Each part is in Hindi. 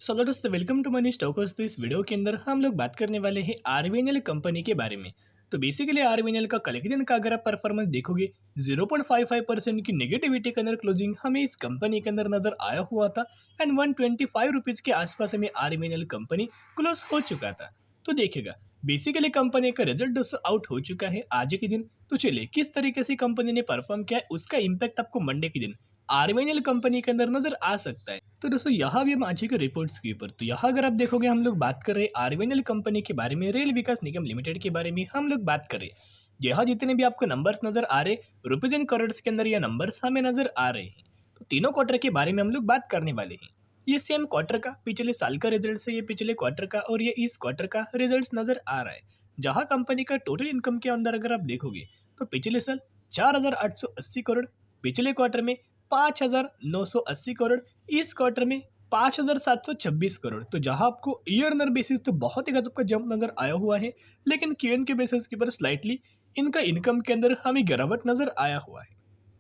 सो दोस्तों वेलकम टू मनी स्टॉकर्स। तो इस वीडियो के अंदर हम लोग बात करने वाले हैं आरवीएनएल कंपनी के बारे में। तो बेसिकली आरवीएनएल का कल के दिन का अगर आप परफॉर्मेंस देखोगे 0.55% की नेगेटिविटी के अंदर क्लोजिंग हमें इस कंपनी के अंदर नजर आया हुआ था एंड 125 रुपीज़ के आसपास हमें आरवीएनएल कंपनी क्लोज हो चुका था। तो देखिएगा बेसिकली कंपनी का रिजल्ट दोस्तों आउट हो चुका है आज के दिन। तो चलिए किस तरीके से कंपनी ने परफॉर्म किया है उसका इम्पैक्ट आपको मंडे के दिन आरवीएनएल कंपनी के अंदर नजर आ सकता है। तो दोस्तों यहाँ भी हम आज के रिपोर्ट्स के ऊपर तो यहाँ अगर आप देखोगे हम लोग बात कर रहे हैं आरवीएनएल कंपनी के बारे में, रेल विकास निगम लिमिटेड के बारे में हम लोग बात कर रहे हैं। यहाँ जितने भी आपको नंबर्स नजर आ रहे रुपीज एंड करोड़ के अंदर ये नंबर्स हमें नजर आ रहे हैं। तो तीनों क्वार्टर के बारे में हम लोग बात करने वाले हैं। ये सेम क्वार्टर का पिछले साल का रिजल्ट है, ये पिछले क्वार्टर का और ये इस क्वार्टर का रिजल्ट नजर आ रहा है। जहाँ कंपनी का टोटल इनकम के अंदर अगर आप देखोगे तो पिछले साल 4,880 करोड़, पिछले क्वार्टर में 5,980 करोड़, इस क्वार्टर में 5,726 करोड़। तो जहां आपको ईयर बेसिस तो बहुत ही गजब का जंप नजर आया हुआ है, लेकिन क्यूएन के बेसिस के ऊपर स्लाइटली इनका इनकम के अंदर हमें गिरावट नजर आया हुआ है।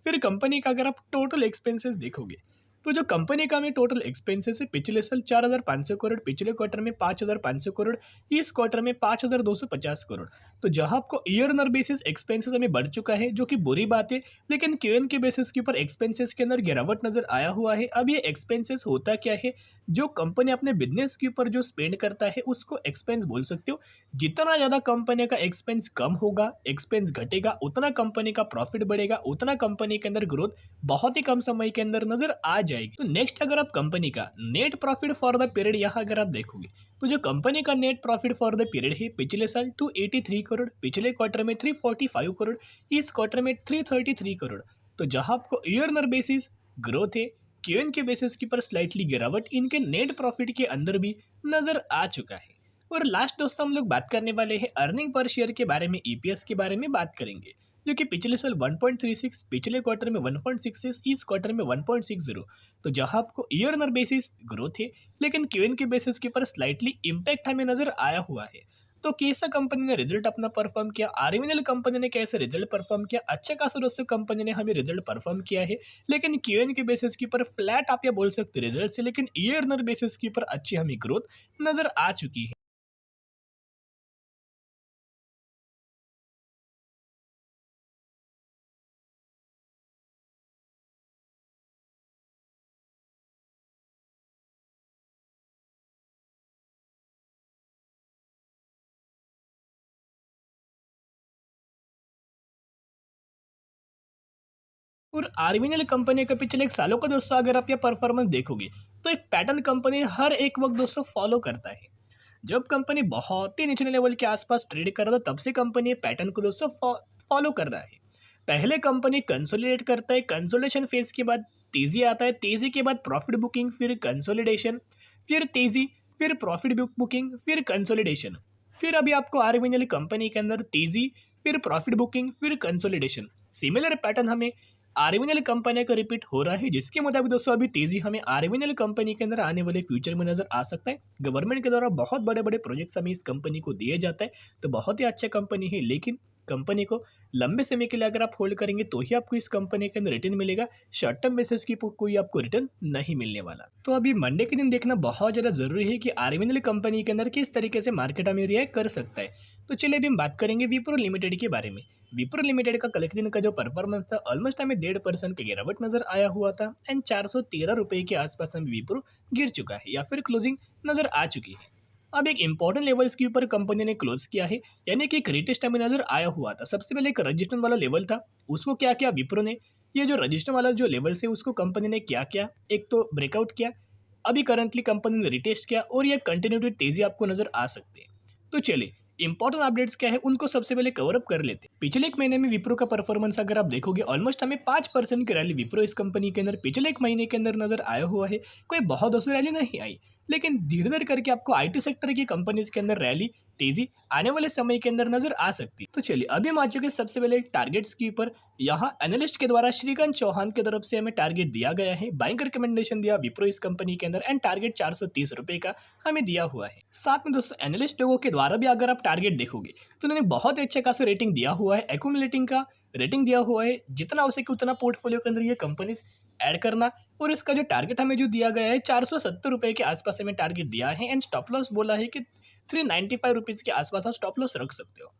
फिर कंपनी का अगर आप टोटल एक्सपेंसेस देखोगे तो जो कंपनी का में टोटल एक्सपेंसेस है पिछले साल 4,500 करोड़, पिछले क्वार्टर में 5,500 करोड़, इस क्वार्टर में 5,250 करोड़। तो जहां आपको ईयर बेसिस एक्सपेंसेस हमें बढ़ चुका है जो कि बुरी बात है, लेकिन क्यूएन के बेसिस के ऊपर एक्सपेंसेस के अंदर गिरावट नजर आया हुआ है। अब ये एक्सपेंसेस होता क्या है, जो कंपनी अपने बिजनेस के ऊपर जो स्पेंड करता है उसको एक्सपेंस बोल सकते हो। जितना ज़्यादा कंपनी का एक्सपेंस कम होगा, एक्सपेंस घटेगा, उतना कंपनी का प्रॉफिट बढ़ेगा, उतना कंपनी के अंदर ग्रोथ बहुत ही कम समय के अंदर नजर आ जाएगी। तो नेक्स्ट अगर आप कंपनी का net profit for the period यहाँ अगर आप देखोगे तो जो कंपनी का net profit for the period है पिछले साल 283 करोड़, पिछले क्वार्टर में 345 करोड़, इस क्वार्टर में 333 करोड़। तो जहां आपको ईयर बेसिस ग्रोथ है, क्यूएन के बेसिस के पर स्लाइटली गिरावट इनके नेट प्रॉफिट के अंदर भी नजर आ चुका है। और लास्ट दोस्तों हम लोग बात करने वाले हैं अर्निंग पर शेयर के बारे में, ईपीएस के बारे में बात करेंगे, जो कि पिछले साल 1.36, पिछले क्वार्टर में 1.66, इस क्वार्टर में 1.60। तो जहां आपको ईयर बेसिस ग्रोथ है, लेकिन क्यूएन के बेसिस के पर स्लाइटली इम्पैक्ट हमें नजर आया हुआ है। तो कैसा कंपनी ने रिजल्ट अपना परफॉर्म किया, आरवीएनएल कंपनी ने कैसे रिजल्ट परफॉर्म किया, अच्छे खासा दोस्तों कंपनी ने हमें रिजल्ट परफॉर्म किया है, लेकिन क्यूएन के बेसिस के ऊपर फ्लैट आप ये बोल सकते हो रिजल्ट से, लेकिन ईयर बेसिस के ऊपर अच्छी हमें ग्रोथ नजर आ चुकी है। और आरवीएनएल कंपनी का पिछले एक सालों का दोस्तों अगर आप ये परफॉर्मेंस देखोगे तो एक पैटर्न कंपनी हर एक वक्त दोस्तों फॉलो करता है। जब कंपनी बहुत ही निचले लेवल के आसपास ट्रेड कर रहा था तब से कंपनी पैटर्न को दोस्तों फॉलो कर रहा है। पहले कंपनी कंसोलिडेट करता है, कंसोलिडेशन फेज के बाद तेजी आता है, तेजी के बाद प्रॉफिट बुकिंग, फिर कंसोलिडेशन, फिर तेजी, फिर प्रॉफिट बुकिंग, फिर कंसोलिडेशन। फिर अभी आपको आरवीएनएल कंपनी के अंदर तेजी, फिर प्रॉफिट बुकिंग, फिर कंसोलिडेशन, सिमिलर पैटर्न हमें आरवीएनएल कंपनी का रिपीट हो रहा है, जिसके मुताबिक दोस्तों अभी तेजी हमें आरवीएनएल कंपनी के अंदर आने वाले फ्यूचर में नजर आ सकता है। गवर्नमेंट के द्वारा बहुत बड़े बड़े प्रोजेक्ट्स हमें इस कंपनी को दिए जाता है, तो बहुत ही अच्छा कंपनी है, लेकिन कंपनी को लंबे समय के लिए अगर आप होल्ड करेंगे तो ही आपको इस कंपनी के अंदर रिटर्न मिलेगा। शॉर्ट टर्म बेसिस की कोई आपको रिटर्न नहीं मिलने वाला। तो अभी मंडे के दिन देखना बहुत ज़्यादा जरूरी है कि आरवीएनएल कंपनी के अंदर किस तरीके से मार्केट हमें रिएक्ट कर सकता है। तो चलिए अभी हम बात करेंगे विप्रो लिमिटेड के बारे में। विप्रो लिमिटेड का कल के दिन का जो परफॉर्मेंस था ऑलमोस्ट हमें 1.5% की गिरावट नजर आया हुआ था एंड 413 रुपये के आसपास हमें विप्रो गिर चुका है या फिर क्लोजिंग नजर आ चुकी है। अब एक इंपॉर्टेंट लेवल्स के ऊपर कंपनी ने क्लोज किया है, यानी कि एक रिटेस्ट हमें नजर आया हुआ था। सबसे पहले एक रजिस्टर वाला लेवल था, उसको क्या किया विप्रो ने, ये जो रजिस्टर वाला जो लेवल है उसको कंपनी ने क्या किया, एक तो ब्रेकआउट किया, अभी करंटली कंपनी ने रिटेस्ट किया और ये कंटिन्यूटी तेजी आपको नजर आ सकती है। तो चलिए इंपॉर्टेंट अपडेट्स क्या है उनको सबसे पहले कवर अप कर लेते हैं। पिछले एक महीने में विप्रो का परफॉर्मेंस अगर आप देखोगे ऑलमोस्ट हमें 5% की रैली विप्रो इस कंपनी के अंदर पिछले एक महीने के अंदर नजर आया हुआ है। कोई बहुत दोस्तों रैली नहीं आई, लेकिन धीरे धीरे करके आपको आईटी सेक्टर की कंपनीज के अंदर रैली तेजी आने वाले समय के अंदर नजर आ सकती है। तो चलिए अभी हम आ चुके हैं सबसे पहले टारगेट्स के ऊपर। यहाँ एनालिस्ट के द्वारा श्रीकांत चौहान की तरफ से हमें टारगेट दिया गया है, बाइंग रिकमेंडेशन दिया विप्रो इस कंपनी के अंदर एंड टारगेट 430 रुपये का हमें दिया हुआ है। साथ में दोस्तों एनालिस्ट लोगों के द्वारा भी अगर आप टारगेट देखोगे तो उन्होंने बहुत ही अच्छे खासा रेटिंग दिया हुआ है, एक्यूमुलेटिंग का रेटिंग दिया हुआ है, जितना हो सके उतना पोर्टफोलियो के अंदर ये कंपनीज ऐड करना और इसका जो टारगेट हमें जो दिया गया है 470 रुपये के आसपास हमें टारगेट दिया है एंड स्टॉप लॉस बोला है कि 395 रुपीज़ के आसपास आप स्टॉप लॉस रख सकते हो।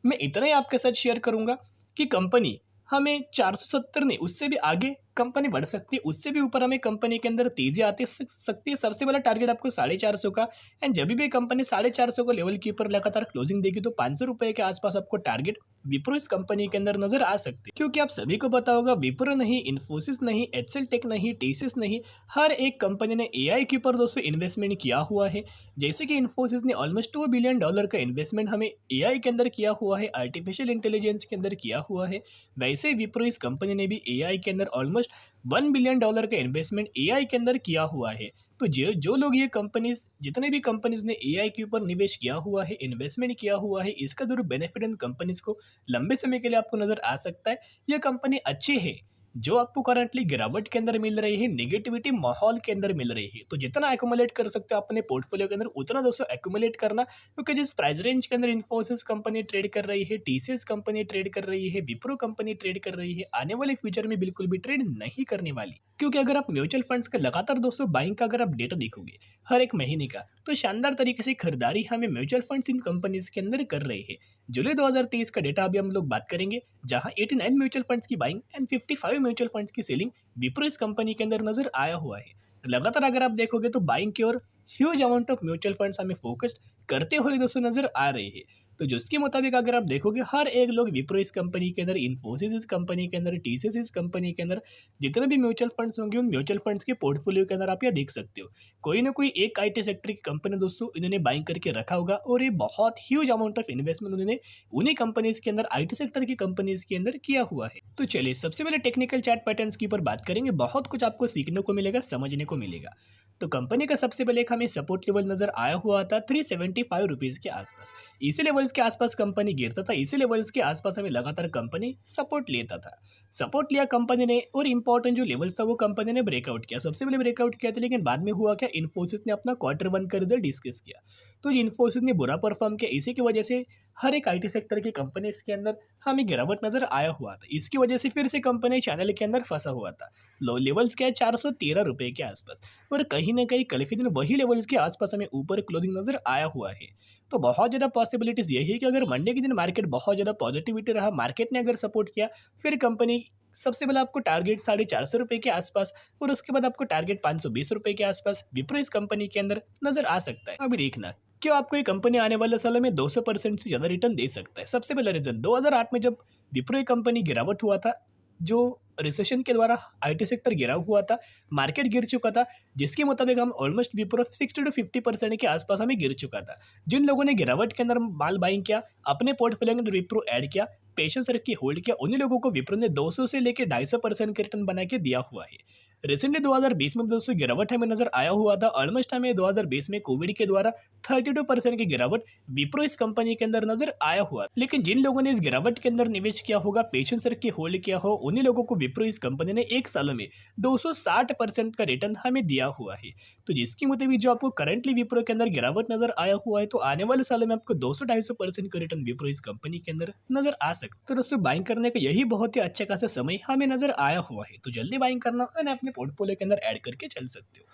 मैं इतना ही आपके साथ शेयर करूँगा कि कंपनी हमें 470 नहीं, उससे भी आगे कंपनी बढ़ सकती है, उससे भी ऊपर हमें कंपनी के अंदर तेज़ी आती सकती है। सबसे बड़ा टारगेट आपको 450 का एंड जब भी कंपनी 450 को लेवल के ऊपर लगातार क्लोजिंग देगी तो 500 रुपये के आसपास आपको टारगेट विप्रो इस कंपनी के अंदर नजर आ सकती है। क्योंकि आप सभी को पता होगा विप्रो नहीं, इन्फोसिस नहीं, एचएल टेक नहीं, टीसीएस नहीं, हर एक कंपनी ने एआई के ऊपर दोस्तों इन्वेस्टमेंट किया हुआ है। जैसे कि इन्फोसिस ने ऑलमोस्ट $2 बिलियन का इन्वेस्टमेंट हमें एआई के अंदर किया हुआ है, आर्टिफिशियल इंटेलिजेंस के अंदर किया हुआ है। वैसे ही विप्रो इस कंपनी ने भी एआई के अंदर ऑलमोस्ट $1 बिलियन का इन्वेस्टमेंट एआई के अंदर किया हुआ है। तो जो जो लोग ये कंपनीज, जितने भी कंपनीज ने एआई के ऊपर निवेश किया हुआ है, इन्वेस्टमेंट किया हुआ है, इसका जरूर बेनिफिट इन कंपनीज को लंबे समय के लिए आपको नजर आ सकता है। ये कंपनी अच्छी है। जो आपको करंटली गिरावट के अंदर मिल रही है, नेगेटिविटी माहौल के अंदर मिल रही है, तो जितना एक्यूमुलेट कर सकते हो अपने पोर्टफोलियो के अंदर उतना दोस्तों एक्यूमुलेट करना। क्योंकि जिस प्राइस रेंज के अंदर इन्फोसिस कंपनी ट्रेड कर रही है, टीसीएस कंपनी ट्रेड कर रही है, विप्रो कंपनी ट्रेड कर रही है, आने वाले फ्यूचर में बिल्कुल भी ट्रेड नहीं करने वाली। क्योंकि अगर आप म्यूचुअल फंड्स का लगातार दोस्तों बाइंग का अगर आप डेटा देखोगे हर एक महीने का, तो शानदार तरीके से खरीदारी हमें म्यूचुअल फंड्स इन कंपनीज के अंदर कर रही है। जुलाई 2023 का डेटा अभी हम लोग बात करेंगे, जहां 89 म्यूचुअल फंड्स की बाइंग एंड 55 म्यूचुअल फंड्स की सेलिंग विप्रो इस कंपनी के अंदर नजर आया हुआ है। लगातार अगर आप देखोगे तो बाइंग की ओर huge amount of mutual funds हमें फोकस्ड करते हुए दोस्तों नजर आ रही है। तो जिसके मुताबिक अगर आप देखोगे हर एक लोग विप्रो इस कंपनी के अंदर, इन्फोसिस इस कंपनी के अंदर, टीसीएस इस कंपनी के अंदर, जितने भी म्यूचुअल फंड्स होंगे उन म्यूचुअल फंड्स के पोर्टफोलियो के अंदर आप यह देख सकते हो कोई ना कोई एक आईटी सेक्टर की कंपनी दोस्तों इन्होंने बाइंग करके रखा होगा और ये बहुत ह्यूज अमाउंट ऑफ इन्वेस्टमेंट उन्होंने उन्हीं कंपनीज के अंदर, आईटी सेक्टर की कंपनीज के अंदर किया हुआ है। तो चलिए सबसे पहले टेक्निकल चार्ट पैटर्न्स के ऊपर बात करेंगे, बहुत कुछ आपको सीखने को मिलेगा, समझने को मिलेगा। तो कंपनी का सबसे पहले एक हमें सपोर्ट लेवल नजर आया हुआ था 375 रुपीज के आसपास। इसी लेवल्स के आसपास कंपनी गिरता था, इसी लेवल्स के आसपास हमें लगातार कंपनी सपोर्ट लेता था। सपोर्ट लिया कंपनी ने और इंपॉर्टेंट जो लेवल था वो कंपनी ने ब्रेकआउट किया, सबसे पहले ब्रेकआउट किया था। लेकिन बाद में हुआ क्या, इन्फोसिस ने अपना Q1 का रिजल्ट डिस्कस किया, तो इन्फोसिस ने बुरा परफॉर्म किया। इसी की वजह से हर एक आईटी सेक्टर की कंपनी के अंदर हमें गिरावट नजर आया हुआ था। इसकी वजह से फिर से कंपनी चैनल के अंदर फंसा हुआ था। लो लेवल्स क्या है, 413 रुपये के आसपास, और कहीं ना कहीं कल के दिन वही लेवल्स के आसपास हमें ऊपर क्लोजिंग नजर आया हुआ है। तो बहुत ज़्यादा पॉसिबिलिटीज़ यही है कि अगर मंडे के दिन मार्केट बहुत ज़्यादा पॉजिटिविटी रहा, मार्केट ने अगर सपोर्ट किया, फिर कंपनी सबसे पहले आपको टारगेट 450 रुपये के आसपास और उसके बाद आपको टारगेट 520 रुपये के आसपास विप्रो इस कंपनी के अंदर नजर आ सकता है। अभी देखना क्यों आपको ये कंपनी आने वाले सालों में 200% से ज़्यादा रिटर्न दे सकता है। सबसे पहला रीजन, 2008 में जब विप्रो कंपनी गिरावट हुआ था, जो रिसेशन के द्वारा आईटी सेक्टर गिरा हुआ था, मार्केट गिर चुका था, जिसके मुताबिक हम ऑलमोस्ट विप्रो 60 to 50% के आसपास हमें गिर चुका था। जिन लोगों ने गिरावट के अंदर माल बाइंग किया, अपने पोर्टफोलियो के अंदर विप्रो ऐड किया, पेशेंस रख के होल्ड किया, उन्हीं लोगों को विप्रो ने 200 से लेकर 250% के रिटर्न बना के दिया हुआ है। रिसेंटली 2020 में दोस्तों गिरावट हमें नजर आया हुआ था, ऑलमोस्ट हमें 2020 में कोविड के द्वारा 32% की गिरावट विप्रो इस कंपनी के अंदर नजर आया हुआ। लेकिन जिन लोगों ने इस गिरावट के अंदर निवेश किया होगा, पेशेंस रख के होल्ड किया हो, उन्हीं लोगों को विप्रो इस कंपनी ने एक सालों में 260% का रिटर्न हमें दिया हुआ है। तो जिसके मुताबिक जो आपको करंटली विप्रो के अंदर गिरावट नजर आया हुआ है, तो आने वाले सालों में आपको 200-250% का रिटर्न विप्रो इस कंपनी के अंदर नजर आ सकता है। तो दोस्तों बाइंग करने का यही बहुत ही अच्छा खासा समय हमें नजर आया हुआ है, तो जल्दी बाइंग करना और अपने पोर्टफोलियो के अंदर ऐड करके चल सकते हो।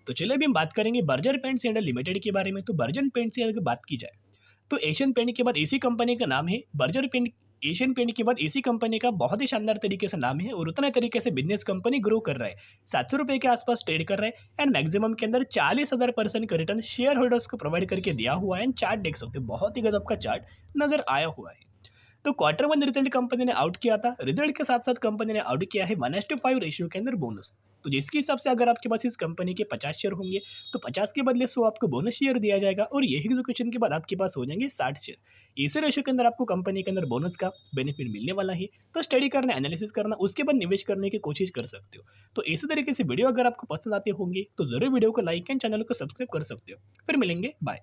तो चलिए अभी हम बात करेंगे बर्जर पेंट्स इंडिया लिमिटेड के बारे में। तो बर्जर पेंट्स की अगर बात की जाए तो एशियन पेंट के बाद इसी कंपनी का नाम है बर्जर पेंट। एशियन पेंट के बाद इसी कंपनी का बहुत ही शानदार तरीके से नाम है और उतना तरीके से बिजनेस कंपनी ग्रो कर रहा है। 700 रुपये के आसपास ट्रेड कर रहा है एंड मैक्सिमम के अंदर 40,000% का रिटर्न शेयर होल्डर्स को प्रोवाइड करके दिया हुआ है। एंड चार्ट देख सकते हो, बहुत ही गजब का चार्ट नजर आया हुआ है। तो Q1 रिजल्ट कंपनी ने आउट किया था, रिजल्ट के साथ साथ कंपनी ने आउट किया है 1:5 रेशियो के अंदर बोनस। तो जिसके हिसाब से अगर आपके पास इस कंपनी के 50 शेयर होंगे तो 50 के बदले 100 आपको बोनस शेयर दिया जाएगा और यही एग्जीक्यूशन के बाद आपके पास हो जाएंगे 60 शेयर। इसी रेशियो के अंदर आपको कंपनी के अंदर बोनस का बेनिफिट मिलने वाला है। तो स्टडी करना, एनालिसिस करना, उसके बाद निवेश करने की कोशिश कर सकते हो। तो इसी तरीके से वीडियो अगर आपको पसंद आते होंगे तो जरूर वीडियो को लाइक एंड चैनल को सब्सक्राइब कर सकते हो। फिर मिलेंगे, बाय।